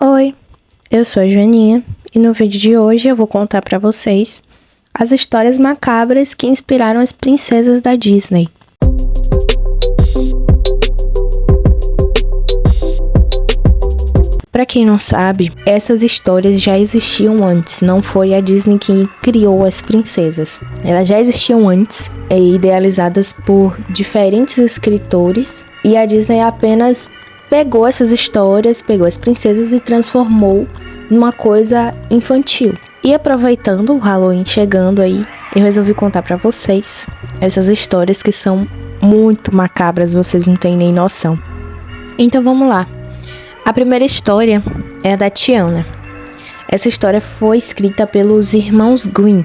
Oi, eu sou a Joaninha e no vídeo de hoje eu vou contar pra vocês as histórias macabras que inspiraram as princesas da Disney. Pra quem não sabe, essas histórias já existiam antes, não foi a Disney que criou as princesas. Elas já existiam antes, idealizadas por diferentes escritores, e a Disney apenas pegou essas histórias, pegou as princesas e transformou numa coisa infantil. E aproveitando o Halloween chegando aí, eu resolvi contar pra vocês essas histórias que são muito macabras, vocês não têm nem noção. Então vamos lá. A primeira história é a da Tiana. Essa história foi escrita pelos irmãos Grimm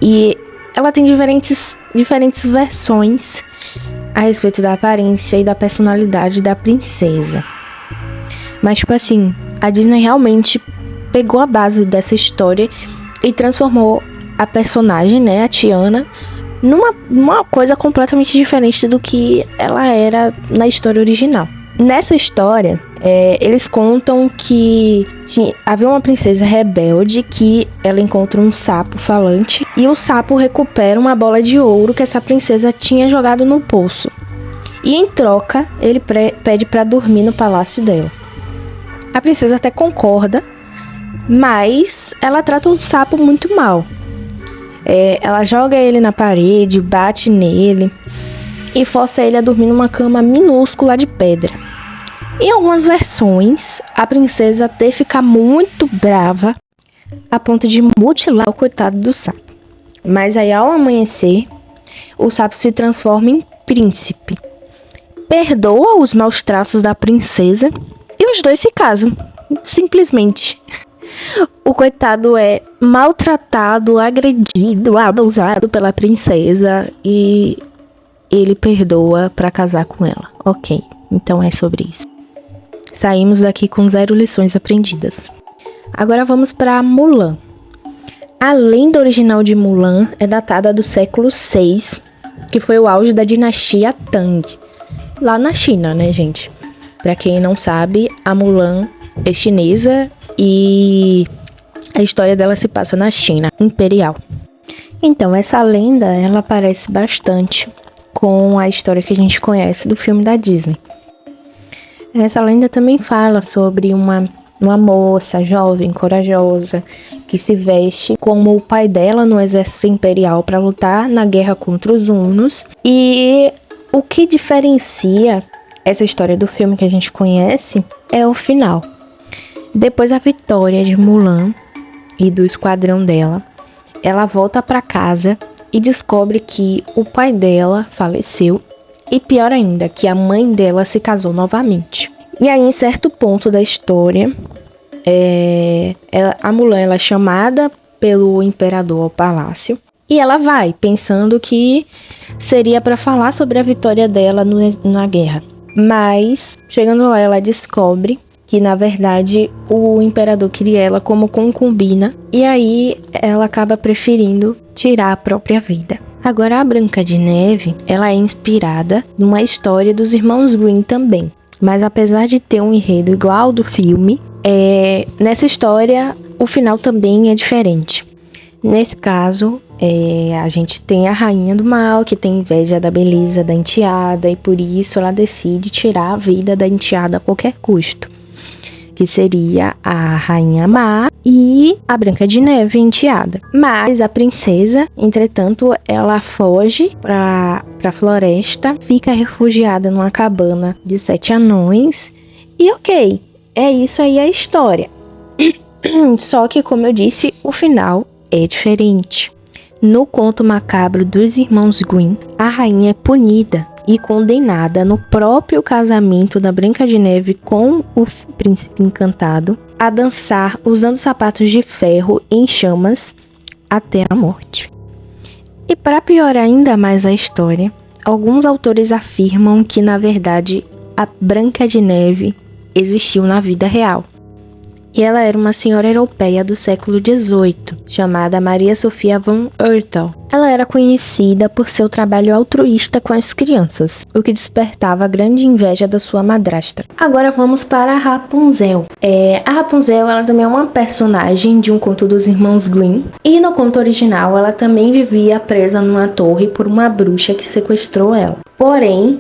e ela tem diferentes versões a respeito da aparência e da personalidade da princesa. Mas tipo assim, a Disney realmente pegou a base dessa história e transformou a personagem, né, a Tiana, numa coisa completamente diferente do que ela era na história original. Nessa história, eles contam que havia uma princesa rebelde que ela encontra um sapo falante e o sapo recupera uma bola de ouro que essa princesa tinha jogado no poço. E em troca, ele pede para dormir no palácio dela. A princesa até concorda, mas ela trata o sapo muito mal. Ela joga ele na parede, bate nele e força ele a dormir numa cama minúscula de pedra. Em algumas versões, a princesa até fica muito brava a ponto de mutilar o coitado do sapo. Mas aí, ao amanhecer, o sapo se transforma em príncipe, perdoa os maus tratos da princesa e os dois se casam, simplesmente. O coitado é maltratado, agredido, abusado pela princesa e ele perdoa para casar com ela. Ok, então é sobre isso. Saímos daqui com 0 lições aprendidas. Agora vamos para Mulan. A lenda original de Mulan é datada do século VI, que foi o auge da dinastia Tang, lá na China, né, gente? Para quem não sabe, a Mulan é chinesa e a história dela se passa na China imperial. Então, essa lenda, ela parece bastante com a história que a gente conhece do filme da Disney. Essa lenda também fala sobre uma moça jovem, corajosa, que se veste como o pai dela no exército imperial para lutar na guerra contra os hunos. E o que diferencia essa história do filme que a gente conhece é o final. Depois da vitória de Mulan e do esquadrão dela, ela volta para casa e descobre que o pai dela faleceu. E pior ainda, que a mãe dela se casou novamente. E aí, em certo ponto da história, a Mulan ela é chamada pelo imperador ao palácio. E ela vai, pensando que seria para falar sobre a vitória dela na guerra. Mas, chegando lá, ela descobre que, na verdade, o imperador queria ela como concubina. E aí, ela acaba preferindo tirar a própria vida. Agora, a Branca de Neve, ela é inspirada numa história dos irmãos Grimm também. Mas apesar de ter um enredo igual ao do filme, nessa história o final também é diferente. Nesse caso, a gente tem a rainha do mal, que tem inveja da beleza da enteada, e por isso ela decide tirar a vida da enteada a qualquer custo, que seria a rainha má e a Branca de Neve enteada. Mas a princesa, entretanto, ela foge pra floresta, fica refugiada numa cabana de 7 anões e ok, é isso aí a história. Só que, como eu disse, o final é diferente. No conto macabro dos irmãos Grimm, a rainha é punida e condenada no próprio casamento da Branca de Neve com o príncipe encantado a dançar usando sapatos de ferro em chamas até a morte. E para piorar ainda mais a história, alguns autores afirmam que, na verdade, a Branca de Neve existiu na vida real. E ela era uma senhora europeia do século XVIII, chamada Maria Sofia von Oertel, ela era conhecida por seu trabalho altruísta com as crianças, o que despertava grande inveja da sua madrasta. Agora vamos para a Rapunzel. A Rapunzel, ela também é uma personagem de um conto dos irmãos Grimm, e no conto original ela também vivia presa numa torre por uma bruxa que sequestrou ela. Porém,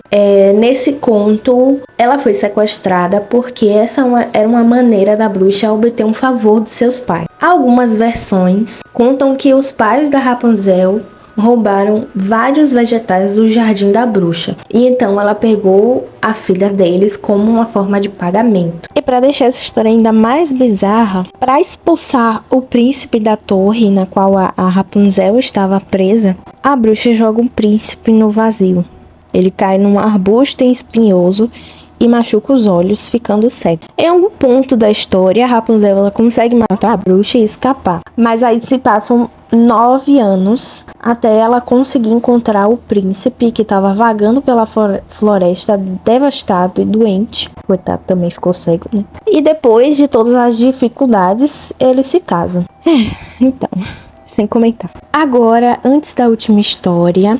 nesse conto, ela foi sequestrada porque essa era uma maneira da bruxa obter um favor dos seus pais. Algumas versões contam que os pais da Rapunzel roubaram vários vegetais do jardim da bruxa, e então ela pegou a filha deles como uma forma de pagamento. E para deixar essa história ainda mais bizarra, para expulsar o príncipe da torre na qual a Rapunzel estava presa, a bruxa joga um príncipe no vazio. Ele cai num arbusto espinhoso e machuca os olhos, ficando cego. Em algum ponto da história, a Rapunzel ela consegue matar a bruxa e escapar. Mas aí se passam 9 anos até ela conseguir encontrar o príncipe que estava vagando pela floresta, devastado e doente. Coitado, também ficou cego, né? E depois de todas as dificuldades, eles se casam. Então, sem comentar. Agora, antes da última história,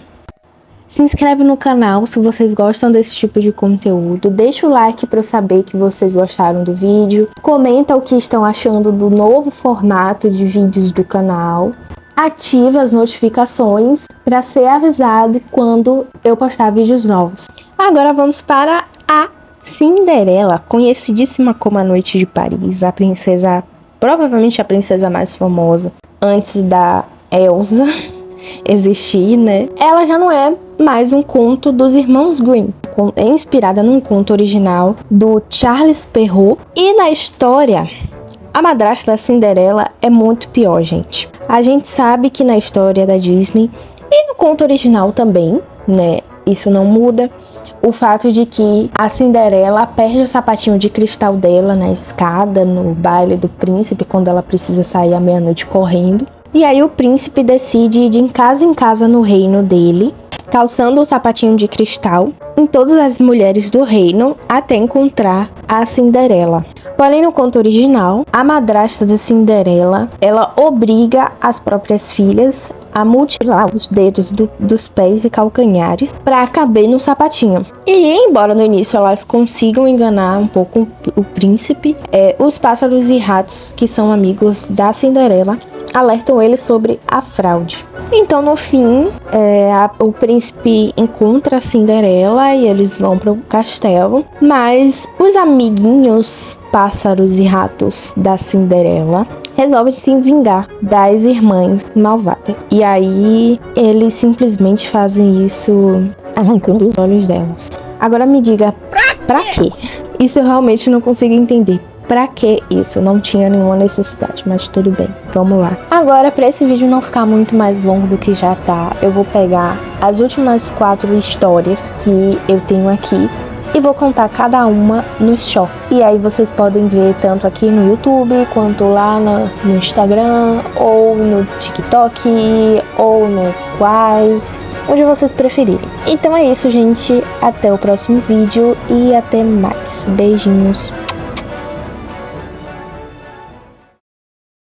se inscreve no canal se vocês gostam desse tipo de conteúdo. Deixa o like para eu saber que vocês gostaram do vídeo. Comenta o que estão achando do novo formato de vídeos do canal. Ative as notificações para ser avisado quando eu postar vídeos novos. Agora vamos para a Cinderela, conhecidíssima como a Noite de Paris, a princesa, provavelmente a princesa mais famosa antes da Elsa existir, né? Ela já não é mais um conto dos irmãos Grimm. É inspirada num conto original do Charles Perrault. E na história, a madrasta da Cinderela é muito pior, gente. A gente sabe que na história da Disney e no conto original também, né? Isso não muda. O fato de que a Cinderela perde o sapatinho de cristal dela na escada, no baile do príncipe, quando ela precisa sair à meia-noite correndo. E aí o príncipe decide ir de em casa no reino dele, calçando o sapatinho de cristal em todas as mulheres do reino até encontrar a Cinderela. Porém, no conto original, a madrasta de Cinderela, ela obriga as próprias filhas a mutilar os dedos dos pés e calcanhares para caber no sapatinho. E embora no início elas consigam enganar um pouco o príncipe, os pássaros e ratos, que são amigos da Cinderela, alertam ele sobre a fraude. Então, no fim, o príncipe encontra a Cinderela e eles vão para o castelo, mas os amiguinhos pássaros e ratos da Cinderela resolvem se vingar das irmãs malvadas. E aí eles simplesmente fazem isso arrancando os olhos delas. Agora me diga, pra quê? Isso eu realmente não consigo entender. Pra que isso? Não tinha nenhuma necessidade, mas tudo bem, vamos lá. Agora, pra esse vídeo não ficar muito mais longo do que já tá, eu vou pegar as últimas 4 histórias que eu tenho aqui e vou contar cada uma nos shorts. E aí vocês podem ver tanto aqui no YouTube, quanto lá no Instagram, ou no TikTok, ou no Quai, onde vocês preferirem. Então é isso, gente. Até o próximo vídeo e até mais. Beijinhos.